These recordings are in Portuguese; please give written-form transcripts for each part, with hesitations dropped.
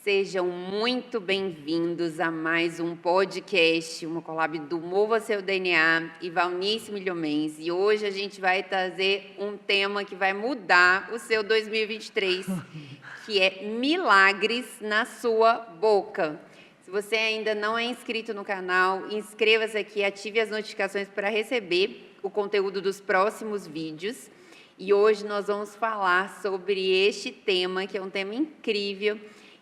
Sejam muito bem-vindos a mais um podcast, uma collab do Mova Seu DNA e Valnice Milhomens. E hoje a gente vai trazer um tema que vai mudar o seu 2023, que é milagres na sua boca. Se você ainda não é inscrito no canal, inscreva-se aqui, ative as notificações para receber o conteúdo dos próximos vídeos. E hoje nós vamos falar sobre este tema, que é um tema incrível,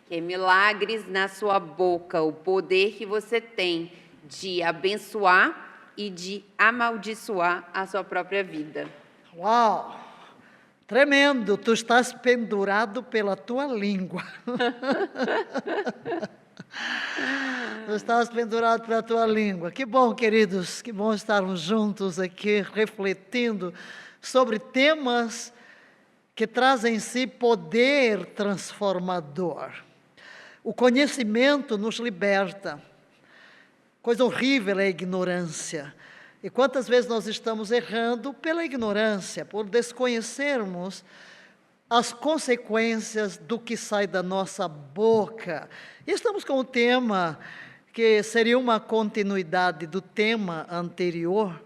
que é milagres na sua boca, o poder que você tem de abençoar e de amaldiçoar a sua própria vida. Uau! Tremendo! Tu estás pendurado pela tua língua. Tu estás pendurado pela tua língua. Que bom, queridos, que bom estarmos juntos aqui, refletindo sobre temas que trazem em si poder transformador. O conhecimento nos liberta. Coisa horrível é a ignorância. E quantas vezes nós estamos errando pela ignorância, por desconhecermos as consequências do que sai da nossa boca. E estamos com um tema que seria uma continuidade do tema anterior,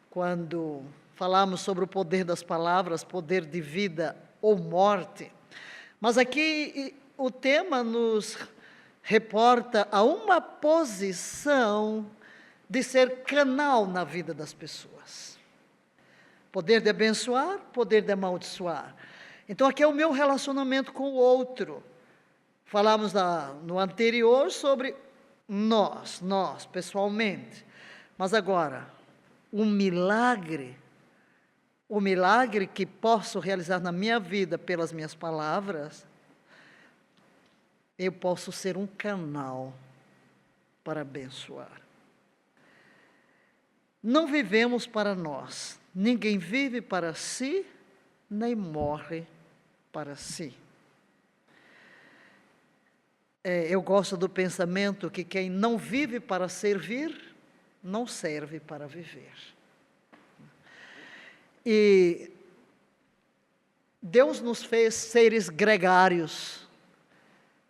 quando falamos sobre o poder das palavras, poder de vida ou morte. Mas aqui o tema nos reporta a uma posição de ser canal na vida das pessoas. Poder de abençoar, poder de amaldiçoar. Então aqui é o meu relacionamento com o outro. Falamos no anterior sobre nós pessoalmente. Mas agora, o milagre que posso realizar na minha vida pelas minhas palavras, eu posso ser um canal para abençoar. Não vivemos para nós. Ninguém vive para si, nem morre para si. Eu gosto do pensamento que quem não vive para servir, não serve para viver. E Deus nos fez seres gregários.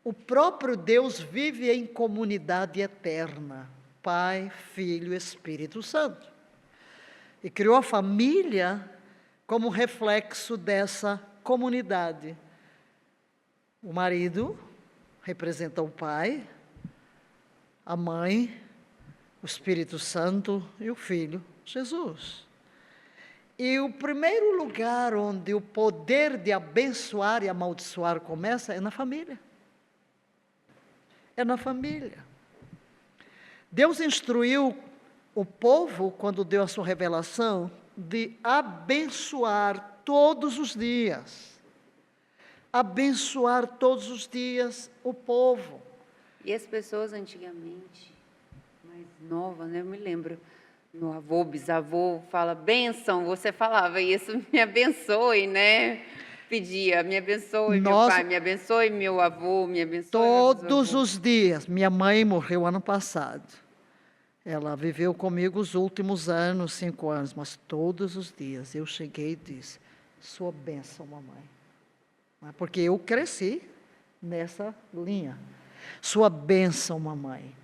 O próprio Deus vive em comunidade eterna, Pai, Filho e Espírito Santo. E criou a família como reflexo dessa comunidade. O marido representa o pai, a mãe, o Espírito Santo e o Filho, Jesus. E o primeiro lugar onde o poder de abençoar e amaldiçoar começa é na família. É na família. Deus instruiu o povo, quando deu a sua revelação, de abençoar todos os dias. Abençoar todos os dias o povo. E as pessoas antigamente, mais novas, né? Eu me lembro, meu avô, bisavô, fala, bênção, você falava isso, me abençoe, né? Pedia, me abençoe, meu pai, me abençoe, meu avô, me abençoe, todos os dias. Minha mãe morreu ano passado. Ela viveu comigo os últimos anos, 5 anos, mas todos os dias eu cheguei e disse, sua bênção, mamãe. Porque eu cresci nessa linha. Sua bênção, mamãe.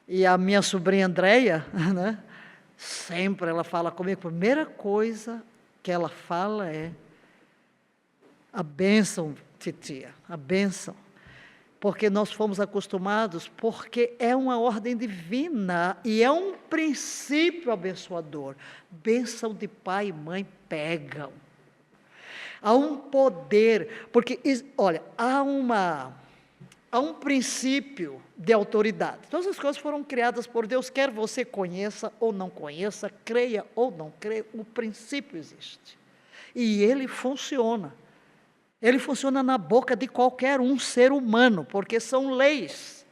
E a minha sobrinha Andréia, né, sempre ela fala comigo, a primeira coisa que ela fala é, a bênção, titia, a bênção. Porque nós fomos acostumados, porque é uma ordem divina e é um princípio abençoador. Bênção de pai e mãe pegam. Há um poder, porque, olha, há um princípio de autoridade. Todas as coisas foram criadas por Deus, quer você conheça ou não conheça, creia ou não creia, o princípio existe. E ele funciona. Ele funciona na boca de qualquer um ser humano, porque são leis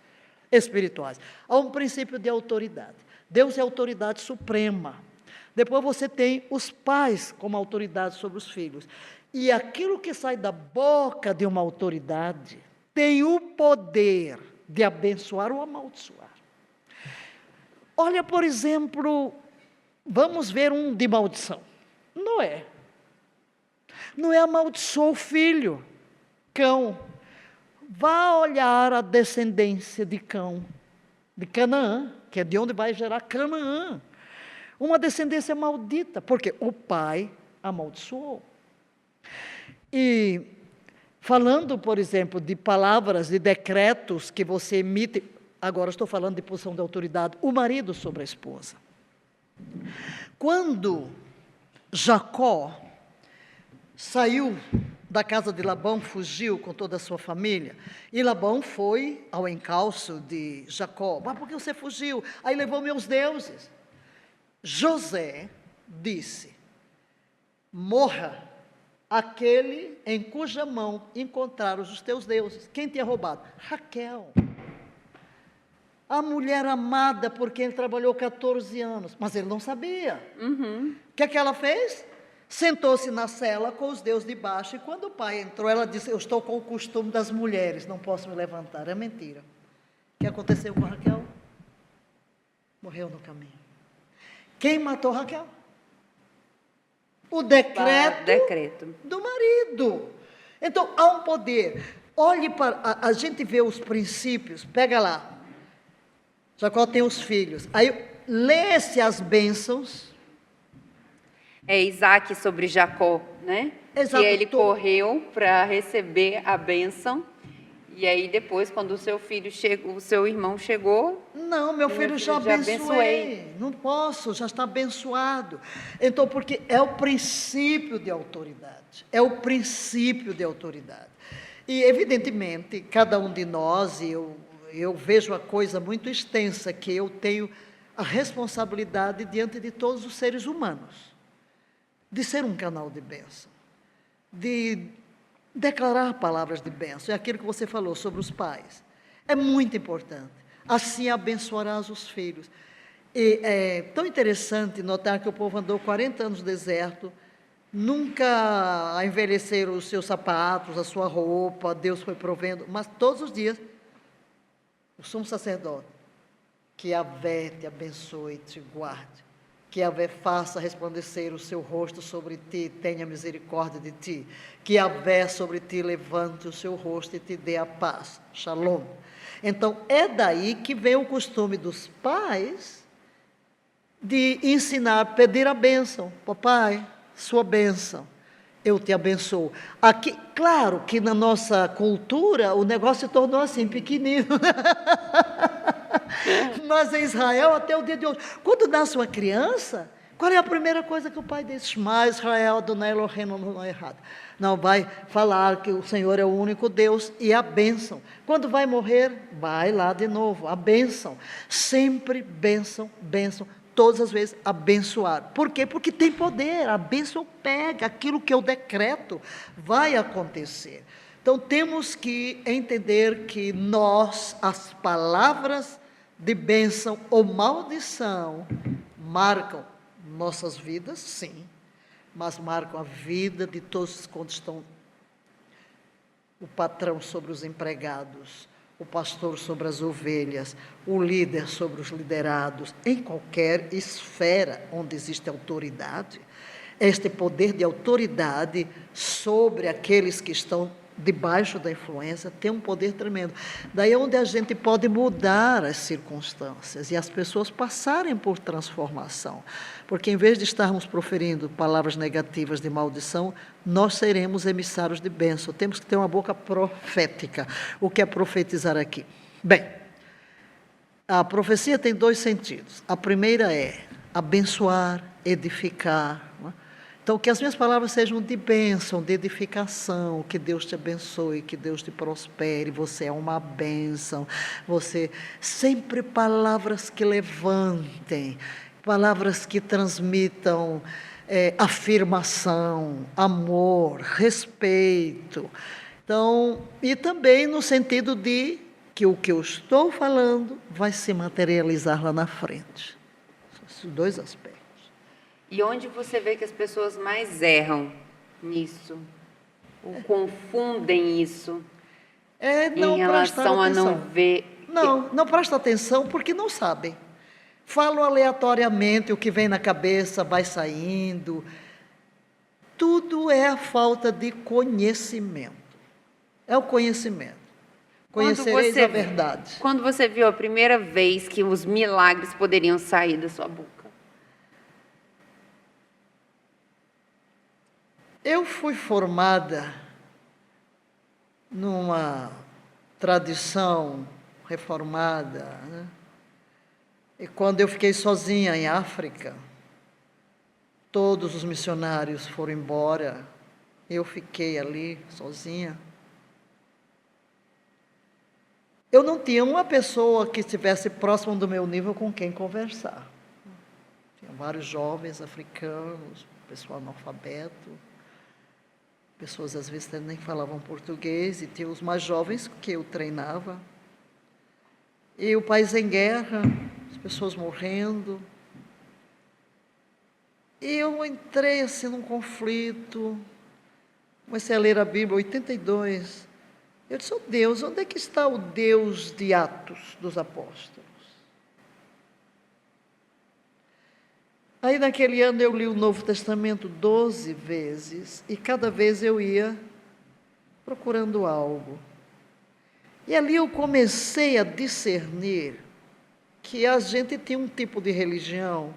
espirituais. Há um princípio de autoridade. Deus é a autoridade suprema. Depois você tem os pais como autoridade sobre os filhos. E aquilo que sai da boca de uma autoridade tem o poder de abençoar ou amaldiçoar. Olha, por exemplo, vamos ver um de maldição. Noé. Noé amaldiçoou o filho, cão. vá olhar a descendência de Cão, de Canaã, que é de onde vai gerar Canaã. Uma descendência maldita, porque o pai amaldiçoou. E falando, por exemplo, de palavras, de decretos que você emite, agora estou falando de posição de autoridade, o marido sobre a esposa. Quando Jacó saiu da casa de Labão, fugiu com toda a sua família, e Labão foi ao encalço de Jacó. Mas por que você fugiu? Aí levou meus deuses. José disse: morra aquele em cuja mão encontraram os teus deuses. Quem tinha roubado? Raquel, a mulher amada por quem ele trabalhou 14 anos, mas ele não sabia. O que é que ela fez? Sentou-se na cela com os deuses de baixo, e quando o pai entrou, ela disse: eu estou com o costume das mulheres, não posso me levantar. É mentira. O que aconteceu com Raquel? Morreu no caminho. Quem matou Raquel? O decreto do marido. Então, há um poder. Olhe para... A gente vê os princípios, pega lá. Jacó tem os filhos. Aí, lê-se as bênçãos. É Isaac sobre Jacó, né? Exato. Que ele correu para receber a bênção. E aí depois, quando o seu filho chegou, o seu irmão chegou... Não, meu filho já abençoei. Não posso, já está abençoado. Então, porque é o princípio de autoridade. É o princípio de autoridade. E, evidentemente, cada um de nós, eu vejo a coisa muito extensa, que eu tenho a responsabilidade diante de todos os seres humanos, de ser um canal de bênção, de declarar palavras de bênção. É aquilo que você falou sobre os pais. É muito importante. Assim abençoarás os filhos. E é tão interessante notar que o povo andou 40 anos no deserto, nunca envelheceram os seus sapatos, a sua roupa, Deus foi provendo, mas todos os dias, o sumo sacerdote, que Yahvé te abençoe e te guarde, que Yahvé faça resplandecer o seu rosto sobre ti, tenha misericórdia de ti, que Yahvé sobre ti levante o seu rosto e te dê a paz. Shalom. Então, é daí que vem o costume dos pais de ensinar, pedir a bênção. Papai, sua bênção, eu te abençoo. Aqui, claro que na nossa cultura o negócio se tornou assim, pequenino. Mas em Israel, até o dia de hoje, quando nasce uma criança, qual é a primeira coisa que o pai diz? Shema Israel, Adonai Eloheinu, não é errado. Não, vai falar que o Senhor é o único Deus e a bênção. Quando vai morrer, vai lá de novo, a bênção. Sempre bênção, bênção, todas as vezes abençoar. Por quê? Porque tem poder, a bênção pega, aquilo que eu decreto vai acontecer. Então temos que entender que nós, as palavras de bênção ou maldição, marcam nossas vidas, sim, mas marcam a vida de todos quando estão o patrão sobre os empregados, o pastor sobre as ovelhas, o líder sobre os liderados, em qualquer esfera onde existe autoridade. Este poder de autoridade sobre aqueles que estão debaixo da influência tem um poder tremendo. Daí é onde a gente pode mudar as circunstâncias e as pessoas passarem por transformação. Porque em vez de estarmos proferindo palavras negativas de maldição, nós seremos emissários de bênção. Temos que ter uma boca profética. O que é profetizar aqui? Bem, a profecia tem dois sentidos. A primeira é abençoar, edificar, não é? Então, que as minhas palavras sejam de bênção, de edificação, que Deus te abençoe, que Deus te prospere, você é uma bênção, você, sempre palavras que levantem, palavras que transmitam afirmação, amor, respeito. Então, e também no sentido de que o que eu estou falando vai se materializar lá na frente. Esses dois aspectos. E onde você vê que as pessoas mais erram nisso? Ou confundem isso? Não em relação a não ver... Não presta atenção porque não sabem. Falam aleatoriamente, o que vem na cabeça vai saindo. Tudo é a falta de conhecimento. É o conhecimento. Conhecereis a verdade. Quando você viu a primeira vez que os milagres poderiam sair da sua boca? Eu fui formada numa tradição reformada, né? E quando eu fiquei sozinha em África, todos os missionários foram embora, eu fiquei ali sozinha. Eu não tinha uma pessoa que estivesse próximo do meu nível com quem conversar. Tinha vários jovens africanos, pessoal analfabeto, pessoas às vezes nem falavam português, e tinha os mais jovens que eu treinava. E o país em guerra, as pessoas morrendo. E eu entrei assim num conflito, comecei a ler a Bíblia, 82. Eu disse, oh Deus, onde é que está o Deus de Atos dos Apóstolos? Aí naquele ano eu li o Novo Testamento 12 vezes, e cada vez eu ia procurando algo. E ali eu comecei a discernir que a gente tinha um tipo de religião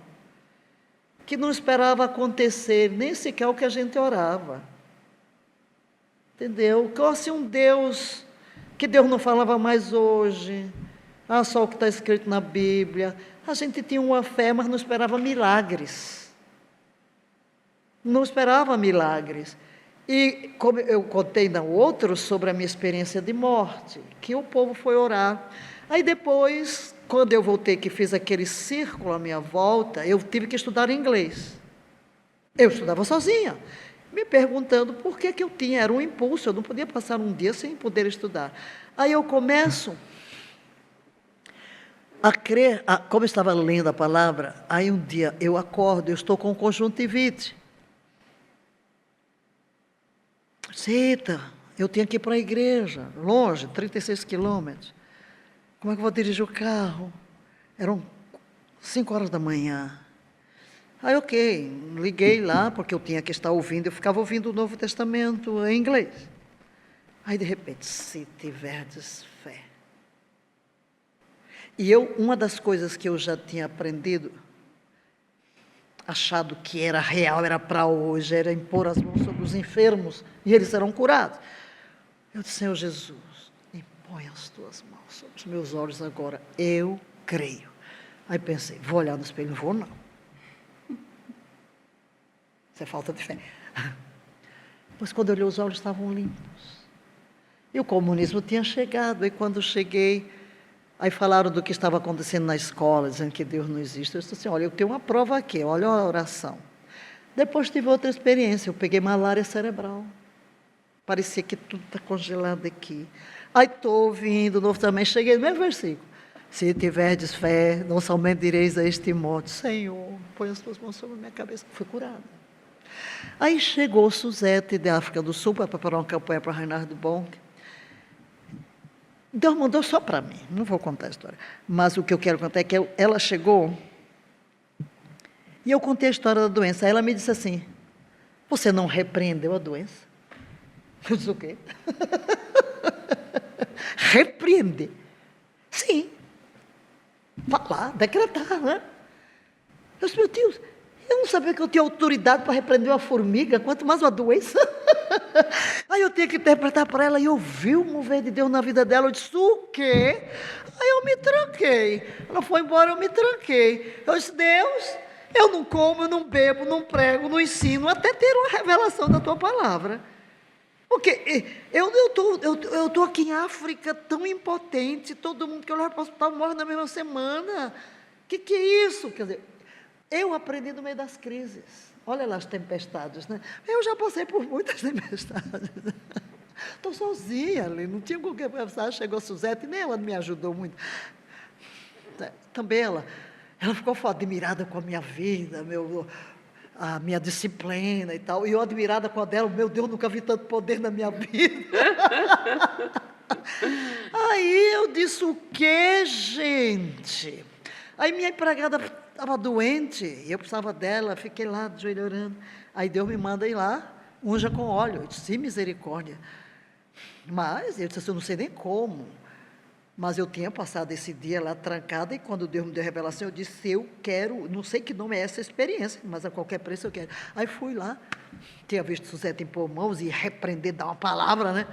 que não esperava acontecer, nem sequer o que a gente orava. Entendeu? Fosse um Deus que Deus não falava mais hoje, só o que está escrito na Bíblia. A gente tinha uma fé, mas não esperava milagres. Não esperava milagres. E como eu contei no outro sobre a minha experiência de morte, que o povo foi orar. Aí depois, quando eu voltei, que fiz aquele círculo à minha volta, eu tive que estudar inglês. Eu estudava sozinha, me perguntando por que eu tinha, era um impulso, eu não podia passar um dia sem poder estudar. Aí eu começo a crer, como eu estava lendo a palavra, aí um dia eu acordo, eu estou com conjuntivite. Eita, eu tinha que ir para a igreja, longe, 36 quilômetros. Como é que eu vou dirigir o carro? Eram 5 horas da manhã. Aí, ok, liguei lá, porque eu tinha que estar ouvindo, eu ficava ouvindo o Novo Testamento em inglês. Aí, de repente, se tiverdes fé. E uma das coisas que eu já tinha aprendido, achado que era real, era para hoje, era impor as mãos sobre os enfermos, e eles serão curados. Eu disse, Senhor Jesus, impõe as tuas mãos sobre os meus olhos agora, eu creio. Aí pensei, vou olhar no espelho, não vou não. Isso é falta de fé. Pois quando eu olhei, os olhos estavam limpos. E o comunismo tinha chegado, e quando cheguei, aí falaram do que estava acontecendo na escola, dizendo que Deus não existe. Eu disse assim, olha, eu tenho uma prova aqui, olha a oração. Depois tive outra experiência, eu peguei malária cerebral. Parecia que tudo está congelado aqui. Aí estou ouvindo, novo também, cheguei no mesmo versículo. Se tiverdes fé, não somente direis a este monte, Senhor, põe as tuas mãos sobre a minha cabeça. Fui curada. Aí chegou Suzete, da África do Sul, para preparar uma campanha para Reinhard Bonk. Deus mandou só para mim, não vou contar a história. Mas o que eu quero contar é que ela chegou e eu contei a história da doença. Aí ela me disse assim, você não repreendeu a doença? Eu disse o quê? Repreender? Sim. Falar, decretar, né? Eu disse, meu Deus, eu não sabia que eu tinha autoridade para repreender uma formiga, quanto mais uma doença. Aí eu tinha que interpretar para ela, e eu vi o mover de Deus na vida dela. Eu disse, o quê? Aí eu me tranquei. Ela foi embora, eu me tranquei. Eu disse, Deus, eu não como, eu não bebo, não prego, não ensino, até ter uma revelação da tua palavra. Porque eu estou aqui em África tão impotente, todo mundo que eu levo para o hospital morre na mesma semana. Que é isso? Quer dizer, eu aprendi no meio das crises. Olha lá as tempestades, né? Eu já passei por muitas tempestades. Estou sozinha ali, não tinha com quem conversar. Chegou a Suzete, nem ela me ajudou muito. Também ela ficou admirada com a minha vida, a minha disciplina e tal. E eu admirada com a dela, meu Deus, nunca vi tanto poder na minha vida. Aí eu disse, o quê, gente? Aí minha empregada estava doente, e eu precisava dela, fiquei lá, de joelho orando. Aí Deus me manda ir lá, unja com óleo. Eu disse, sim, misericórdia. Mas, eu disse assim, eu não sei nem como. Mas eu tinha passado esse dia lá trancada, e quando Deus me deu a revelação, eu disse, eu quero, não sei que nome é essa experiência, mas a qualquer preço eu quero. Aí fui lá, tinha visto Suzete impor mãos e repreender, dar uma palavra, né?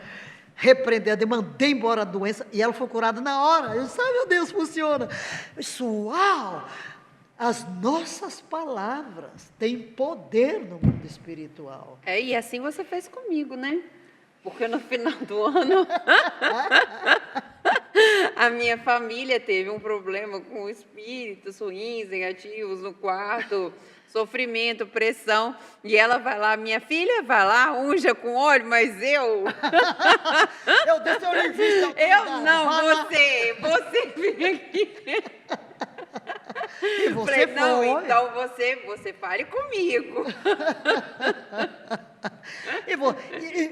Repreender, mandei embora a doença, e ela foi curada na hora. Eu disse, meu Deus, funciona. Eu disse, uau! As nossas palavras têm poder no mundo espiritual. E assim você fez comigo, né? Porque no final do ano, a minha família teve um problema com espíritos ruins, negativos no quarto, sofrimento, pressão, e ela vai lá, minha filha vai lá, unja com óleo, mas eu... Eu desse eu lhe vi. Eu não, você vem aqui. E você falei, não, foi. então você fale comigo.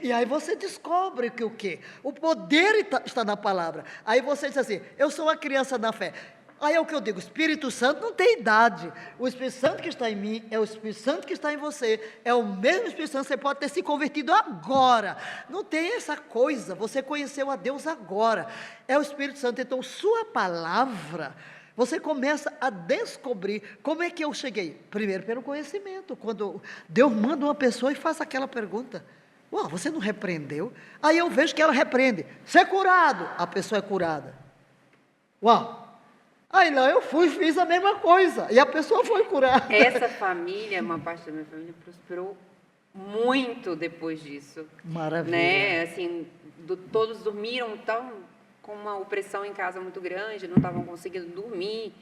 E aí você descobre que o quê? O poder está na palavra. Aí você diz assim, eu sou uma criança da fé. Aí é o que eu digo, o Espírito Santo não tem idade. O Espírito Santo que está em mim é o Espírito Santo que está em você. É o mesmo Espírito Santo, você pode ter se convertido agora. Não tem essa coisa, você conheceu a Deus agora. É o Espírito Santo, então sua palavra... Você começa a descobrir como é que eu cheguei. Primeiro, pelo conhecimento. Quando Deus manda uma pessoa e faz aquela pergunta. Uau, você não repreendeu? Aí eu vejo que ela repreende. Ser curado. A pessoa é curada. Uau. Aí lá eu fui e fiz a mesma coisa. E a pessoa foi curada. Essa família, uma parte da minha família, prosperou muito depois disso. Maravilha. Né? Assim, todos dormiram tão... com uma opressão em casa muito grande, não estavam conseguindo dormir,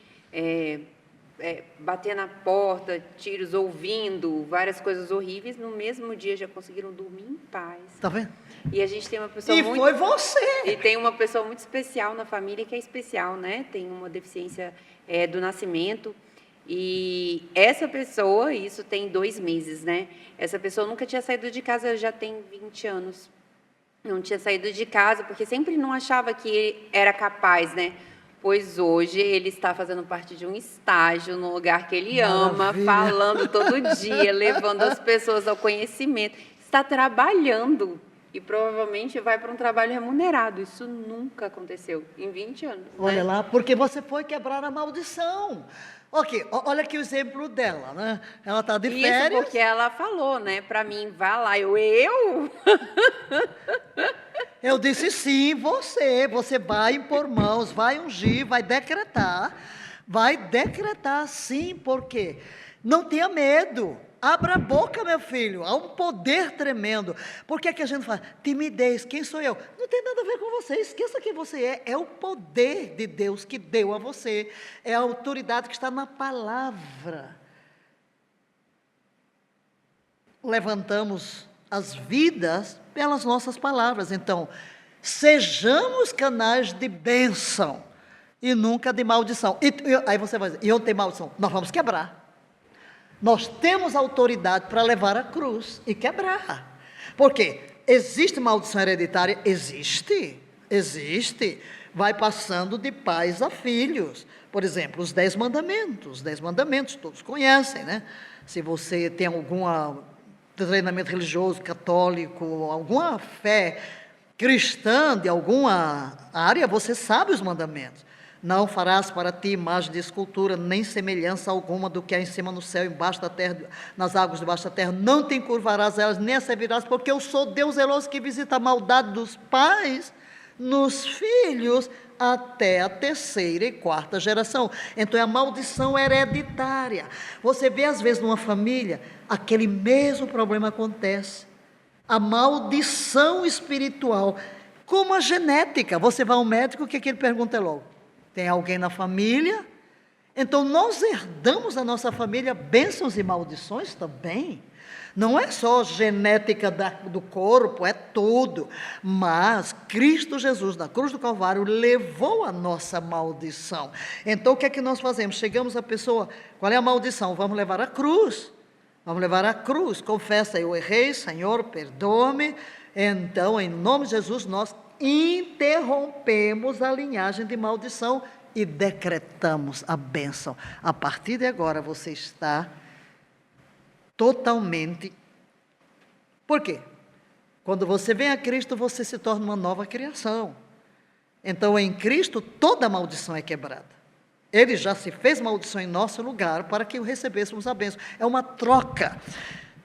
bater na porta, tiros, ouvindo, várias coisas horríveis, no mesmo dia já conseguiram dormir em paz. Está vendo? E a gente tem uma pessoa muito... E foi você! E tem uma pessoa muito especial na família, que é especial, né? Tem uma deficiência do nascimento, e essa pessoa, isso tem 2 meses, né? Essa pessoa nunca tinha saído de casa, já tem 20 anos. Não tinha saído de casa, porque sempre não achava que ele era capaz, né? Pois hoje ele está fazendo parte de um estágio no lugar que ele ama, falando todo dia, levando as pessoas ao conhecimento. Está trabalhando e provavelmente vai para um trabalho remunerado. Isso nunca aconteceu em 20 anos. Olha né? lá, porque você foi quebrar a maldição. Ok, olha aqui o exemplo dela, né? Ela está de férias. Isso porque ela falou, né? Para mim, vá lá. Eu? Eu disse sim, você vai impor mãos, vai ungir, vai decretar sim, porque não tenha medo. Abra a boca, meu filho, há um poder tremendo. Por que é que a gente fala? Timidez, quem sou eu? Não tem nada a ver com você, esqueça quem você é o poder de Deus que deu a você, é a autoridade que está na palavra. Levantamos as vidas pelas nossas palavras, então, sejamos canais de bênção e nunca de maldição. Aí você vai dizer, e onde tem maldição? Nós vamos quebrar. Nós temos autoridade para levar a cruz e quebrar. Por quê? Existe maldição hereditária? Existe. Vai passando de pais a filhos. Por exemplo, os 10 mandamentos. Os 10 mandamentos, todos conhecem, né? Se você tem algum treinamento religioso, católico, alguma fé cristã de alguma área, você sabe os mandamentos. Não farás para ti imagem de escultura, nem semelhança alguma do que há em cima no céu, embaixo da terra, nas águas debaixo da terra. Não te encurvarás elas, nem as servirás, porque eu sou Deus zeloso que visita a maldade dos pais nos filhos até a 3ª e 4ª geração. Então é a maldição hereditária. Você vê às vezes numa família, aquele mesmo problema acontece. A maldição espiritual, como a genética. Você vai ao médico, o que ele pergunta logo? Tem alguém na família? Então, nós herdamos da nossa família bênçãos e maldições também. Não é só genética do corpo, é tudo. Mas Cristo Jesus, na cruz do Calvário, levou a nossa maldição. Então, o que é que nós fazemos? Chegamos à pessoa, qual é a maldição? Vamos levar a cruz. Vamos levar a cruz. Confessa, eu errei, Senhor, perdoa-me. Então, em nome de Jesus, nós interrompemos a linhagem de maldição e decretamos a bênção. A partir de agora você está totalmente... Por quê? Quando você vem a Cristo, você se torna uma nova criação. Então, em Cristo, toda maldição é quebrada. Ele já se fez maldição em nosso lugar para que o recebêssemos a bênção. É uma troca.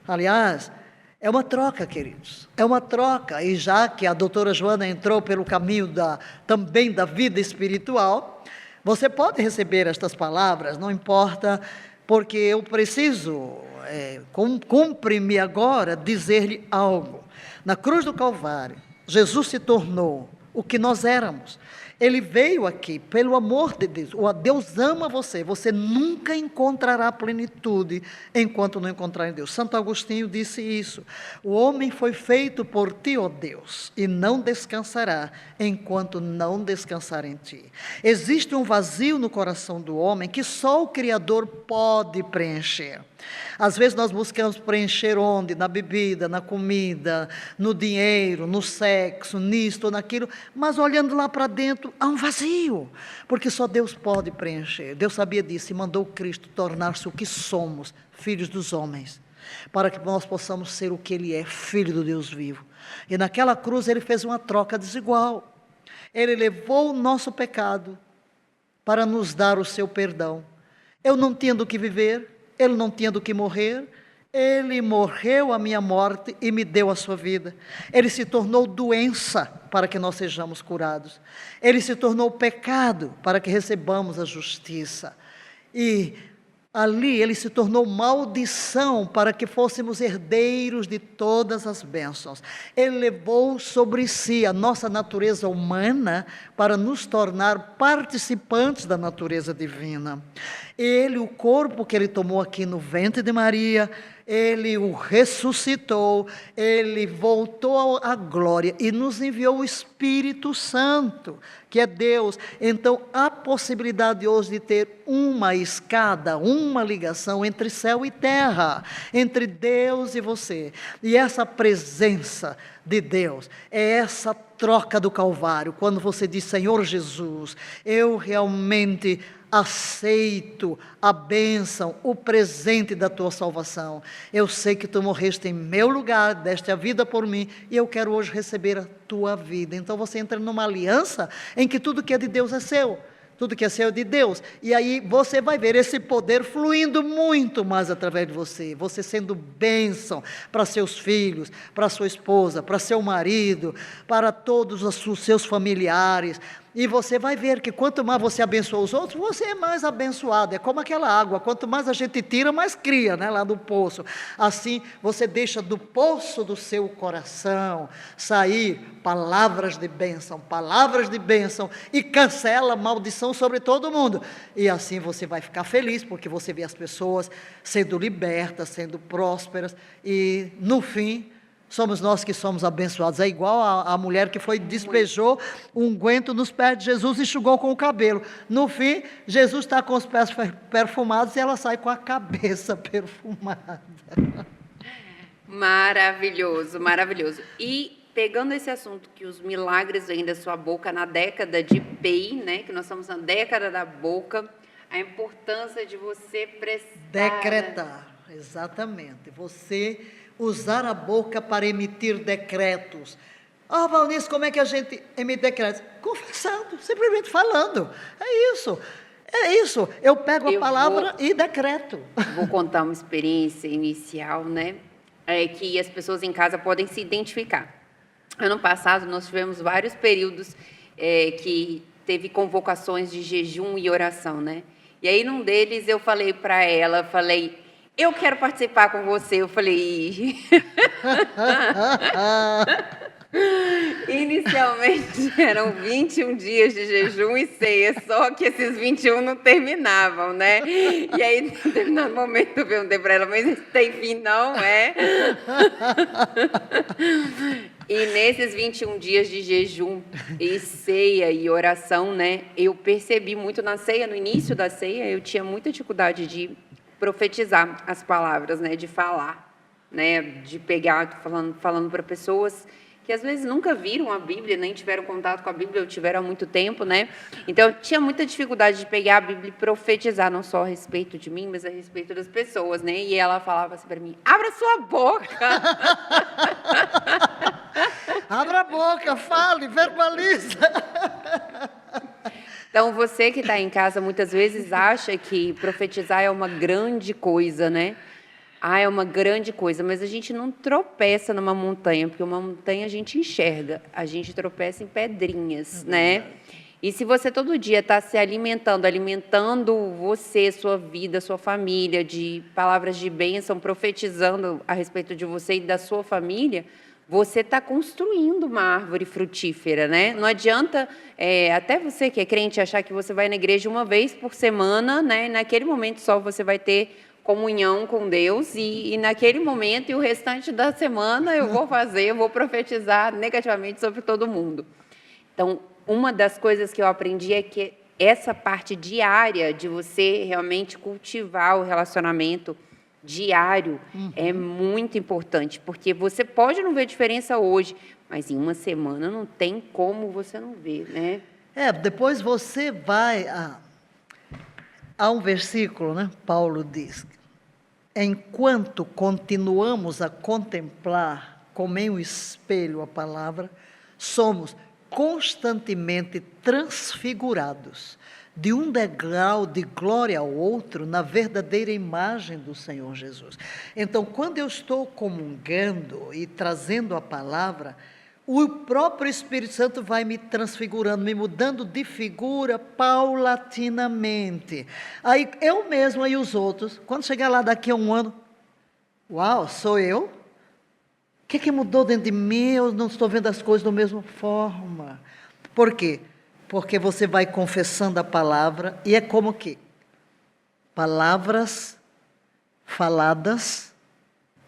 Aliás, é uma troca, queridos. É uma troca. E já que a doutora Joana entrou pelo caminho também da vida espiritual, você pode receber estas palavras, não importa, porque eu preciso, cumpre-me agora dizer-lhe algo. Na cruz do Calvário, Jesus se tornou o que nós éramos. Ele veio aqui pelo amor de Deus. O Deus ama você. Você nunca encontrará plenitude enquanto não encontrar em Deus. Santo Agostinho disse isso. O homem foi feito por ti, ó Deus, e não descansará enquanto não descansar em ti. Existe um vazio no coração do homem que só o Criador pode preencher. Às vezes nós buscamos preencher onde? Na bebida, na comida, no dinheiro, no sexo, nisto ou naquilo, mas olhando lá para dentro, há um vazio, porque só Deus pode preencher. Deus sabia disso e mandou Cristo tornar-se o que somos, filhos dos homens, para que nós possamos ser o que Ele é, Filho do Deus vivo. E naquela cruz Ele fez uma troca desigual. Ele levou o nosso pecado para nos dar o seu perdão. Eu não tinha do que viver, Ele não tinha do que morrer, Ele morreu a minha morte e me deu a sua vida. Ele se tornou doença para que nós sejamos curados. Ele se tornou pecado para que recebamos a justiça. E ali Ele se tornou maldição para que fôssemos herdeiros de todas as bênçãos. Ele levou sobre si a nossa natureza humana para nos tornar participantes da natureza divina. Ele, o corpo que Ele tomou aqui no ventre de Maria, Ele o ressuscitou, Ele voltou à glória e nos enviou o Espírito Santo, que é Deus. Então, há possibilidade hoje de ter uma escada, uma ligação entre céu e terra, entre Deus e você. E essa presença de Deus é essa troca do Calvário, quando você diz: Senhor Jesus, eu realmente aceito a bênção, o presente da tua salvação. Eu sei que tu morreste em meu lugar, deste a vida por mim, e eu quero hoje receber a tua vida. Então você entra numa aliança em que tudo que é de Deus é seu. Tudo que é seu é de Deus. E aí você vai ver esse poder fluindo muito mais através de você. Você sendo bênção para seus filhos, para sua esposa, para seu marido, para todos os seus familiares. E você vai ver que quanto mais você abençoa os outros, você é mais abençoado. É como aquela água, quanto mais a gente tira, mais cria, né, lá do poço. Assim, você deixa do poço do seu coração sair palavras de bênção, e cancela a maldição sobre todo mundo. E assim você vai ficar feliz, porque você vê as pessoas sendo libertas, sendo prósperas, e no fim, somos nós que somos abençoados. É igual a mulher que despejou um unguento nos pés de Jesus e enxugou com o cabelo. No fim, Jesus está com os pés perfumados e ela sai com a cabeça perfumada. Maravilhoso, maravilhoso. E pegando esse assunto que os milagres vêm da sua boca na década de PEI, né, que nós estamos na década da boca, a importância de você prestar... Decretar, exatamente. Você usar a boca para emitir decretos. Valnice, como é que a gente emite decretos? Confessando, simplesmente falando. É isso. Eu pego a palavra e decreto. Vou contar uma experiência inicial, né? Que as pessoas em casa podem se identificar. Ano passado, nós tivemos vários períodos que teve convocações de jejum e oração, né? E aí, num deles, eu falei para ela, eu quero participar com você. Eu falei... Inicialmente eram 21 dias de jejum e ceia, só que esses 21 não terminavam, né? E aí, em determinado momento, eu perguntei para ela, mas isso tem fim, não é? E nesses 21 dias de jejum e ceia e oração, né? Eu percebi muito na ceia, no início da ceia, eu tinha muita dificuldade de profetizar as palavras, né, de falar, né, de pegar, falando para pessoas que às vezes nunca viram a Bíblia, nem tiveram contato com a Bíblia, ou tiveram há muito tempo, né? Então, eu tinha muita dificuldade de pegar a Bíblia e profetizar, não só a respeito de mim, mas a respeito das pessoas, né? E ela falava assim para mim: abra sua boca! Abra a boca, fale, verbaliza. Então, você que está em casa, muitas vezes acha que profetizar é uma grande coisa, né? É uma grande coisa, mas a gente não tropeça numa montanha, porque uma montanha a gente enxerga, a gente tropeça em pedrinhas, né? E se você todo dia está se alimentando você, sua vida, sua família, de palavras de bênção, profetizando a respeito de você e da sua família, você está construindo uma árvore frutífera, né? Não adianta, até você que é crente, achar que você vai na igreja uma vez por semana, né? Naquele momento só você vai ter comunhão com Deus e naquele momento e o restante da semana eu vou profetizar negativamente sobre todo mundo. Então, uma das coisas que eu aprendi é que essa parte diária de você realmente cultivar o relacionamento diário é muito importante, porque você pode não ver diferença hoje, mas em uma semana não tem como você não ver, né? Depois você vai há um versículo, né? Paulo diz: enquanto continuamos a contemplar como em um espelho a palavra, somos constantemente transfigurados de um degrau de glória ao outro na verdadeira imagem do Senhor Jesus. Então, quando eu estou comungando e trazendo a palavra, o próprio Espírito Santo vai me transfigurando, me mudando de figura paulatinamente. Aí eu mesmo e os outros, quando chegar lá daqui a um ano, uau, sou eu? O que mudou dentro de mim? Eu não estou vendo as coisas da mesma forma. Por quê? Porque você vai confessando a palavra e é como que palavras faladas,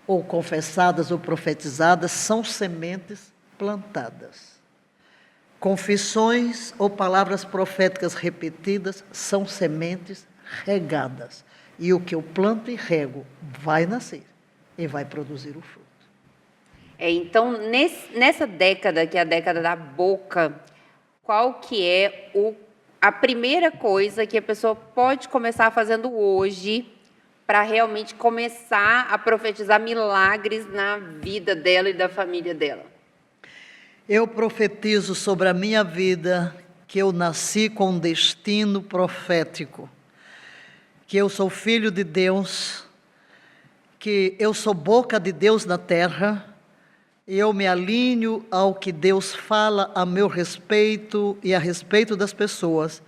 ou confessadas ou profetizadas, são sementes plantadas. Confissões ou palavras proféticas repetidas são sementes regadas. E o que eu planto e rego vai nascer e vai produzir o fruto. Então, nessa década, que é a década da boca, qual que é a primeira coisa que a pessoa pode começar fazendo hoje para realmente começar a profetizar milagres na vida dela e da família dela? Eu profetizo sobre a minha vida que eu nasci com um destino profético, que eu sou filho de Deus, que eu sou boca de Deus na terra, e eu me alinho ao que Deus fala a meu respeito e a respeito das pessoas,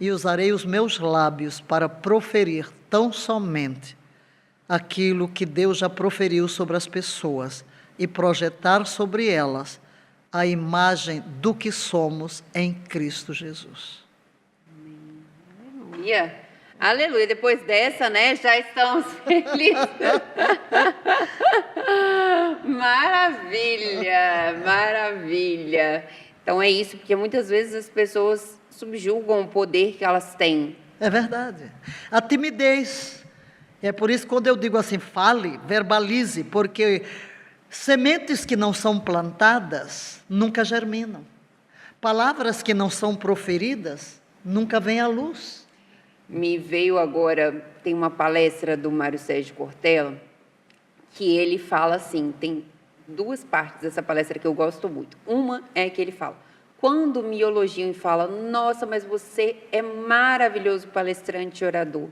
e usarei os meus lábios para proferir tão somente aquilo que Deus já proferiu sobre as pessoas e projetar sobre elas a imagem do que somos em Cristo Jesus. Aleluia! Aleluia! Depois dessa, né, já estamos felizes. Maravilha! Maravilha! Então é isso, porque muitas vezes as pessoas subjugam o poder que elas têm. É verdade. A timidez. É por isso que quando eu digo assim, fale, verbalize, porque sementes que não são plantadas nunca germinam. Palavras que não são proferidas nunca vêm à luz. Me veio agora, tem uma palestra do Mário Sérgio Cortella, que ele fala assim, tem duas partes dessa palestra que eu gosto muito. Uma é que ele fala, quando me elogiam e falam, nossa, mas você é maravilhoso palestrante e orador.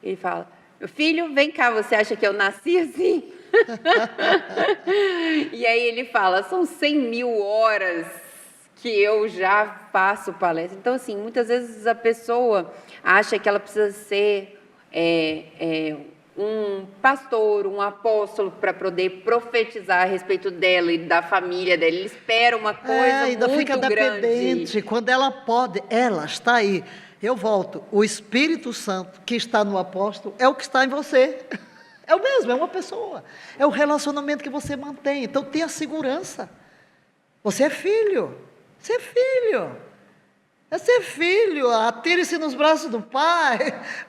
Ele fala, meu filho, vem cá, você acha que eu nasci assim? E aí ele fala, são 100.000 horas que eu já faço palestra. Então, assim, muitas vezes a pessoa acha que ela precisa ser um pastor, um apóstolo para poder profetizar a respeito dela e da família dela. Ele espera uma coisa ainda muito fica dependente. grande. Quando ela pode, ela está aí. Eu volto, o Espírito Santo que está no apóstolo é o que está em você. É o mesmo, é uma pessoa. É o relacionamento que você mantém. Então tenha segurança. Você é filho. Você é filho. É ser filho. Atire-se nos braços do pai.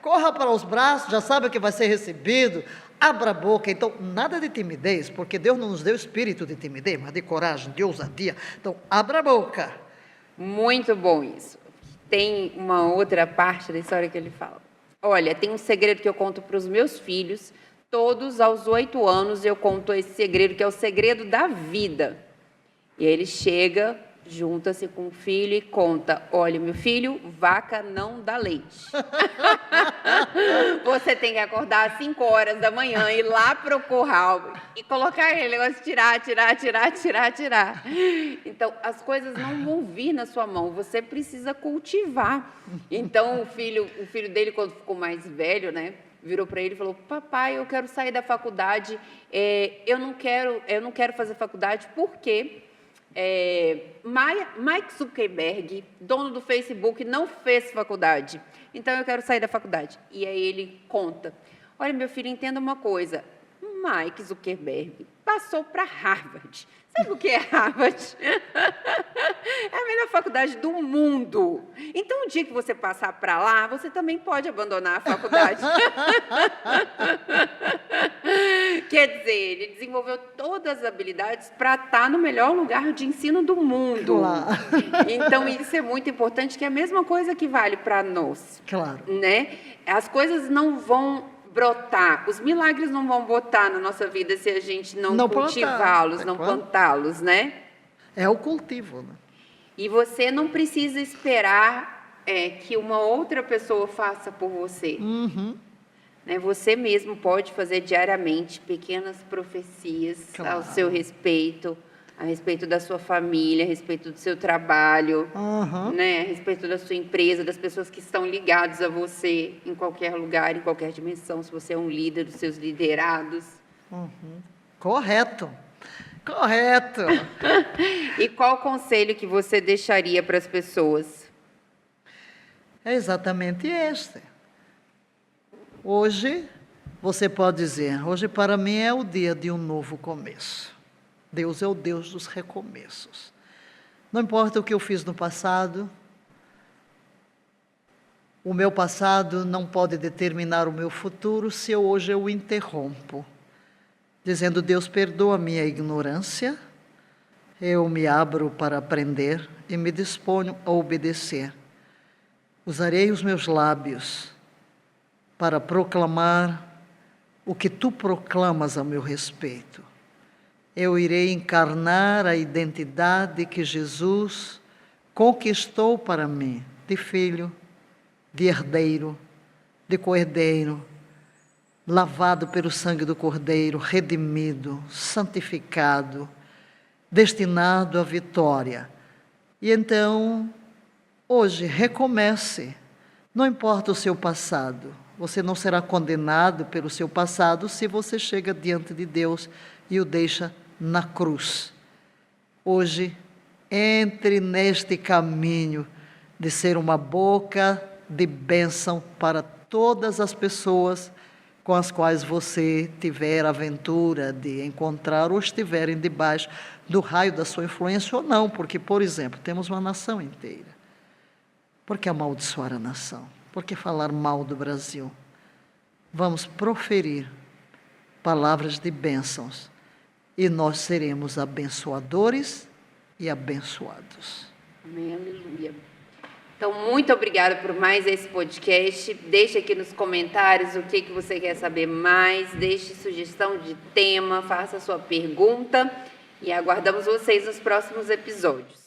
Corra para os braços, já sabe o que vai ser recebido. Abra a boca. Então, nada de timidez, porque Deus não nos deu espírito de timidez, mas de coragem, de ousadia. Então, abra a boca. Muito bom isso. Tem uma outra parte da história que ele fala. Olha, tem um segredo que eu conto para os meus filhos. Todos aos 8 anos eu conto esse segredo, que é o segredo da vida. E aí ele chega, junta-se com o filho e conta: olha, meu filho, vaca não dá leite. Você tem que acordar às 5 horas da manhã, ir lá para o curral e colocar aquele negócio, tirar. Então, as coisas não vão vir na sua mão, você precisa cultivar. Então, o filho dele, quando ficou mais velho, né, virou para ele e falou: papai, eu quero sair da faculdade, eu não quero fazer faculdade porque Mike Zuckerberg, dono do Facebook, não fez faculdade, então eu quero sair da faculdade. E aí ele conta: olha, meu filho, entenda uma coisa, Mike Zuckerberg passou para Harvard. Sabe o que é Harvard? É a melhor faculdade do mundo. Então, o dia que você passar para lá, você também pode abandonar a faculdade. Quer dizer, ele desenvolveu todas as habilidades para estar no melhor lugar de ensino do mundo. Claro. Então, isso é muito importante, que é a mesma coisa que vale para nós. Claro. Né? As coisas não vão brotar, os milagres não vão botar na nossa vida se a gente não cultivá-los, não plantá-los, né? É o cultivo, né? E você não precisa esperar que uma outra pessoa faça por você. Uhum. Né? Você mesmo pode fazer diariamente pequenas profecias ao seu respeito, a respeito da sua família, a respeito do seu trabalho, né? A respeito da sua empresa, das pessoas que estão ligadas a você em qualquer lugar, em qualquer dimensão, se você é um líder, dos seus liderados. Correto. E qual conselho que você deixaria para as pessoas? É exatamente este. Hoje, você pode dizer: hoje para mim é o dia de um novo começo. Deus é o Deus dos recomeços. Não importa o que eu fiz no passado, o meu passado não pode determinar o meu futuro se hoje eu o interrompo, dizendo: Deus, perdoa a minha ignorância, eu me abro para aprender e me disponho a obedecer. Usarei os meus lábios para proclamar o que tu proclamas a meu respeito. Eu irei encarnar a identidade que Jesus conquistou para mim, de filho, de herdeiro, de cordeiro, lavado pelo sangue do cordeiro, redimido, santificado, destinado à vitória. E então, hoje, recomece. Não importa o seu passado, você não será condenado pelo seu passado se você chega diante de Deus e o deixa na cruz. Hoje, entre neste caminho de ser uma boca de bênção para todas as pessoas com as quais você tiver a aventura de encontrar ou estiverem debaixo do raio da sua influência ou não, porque, por exemplo, temos uma nação inteira. Por que amaldiçoar a nação? Por que falar mal do Brasil? Vamos proferir palavras de bênçãos e nós seremos abençoadores e abençoados. Amém, aleluia. Então, muito obrigada por mais esse podcast. Deixe aqui nos comentários o que você quer saber mais. Deixe sugestão de tema, faça sua pergunta. E aguardamos vocês nos próximos episódios.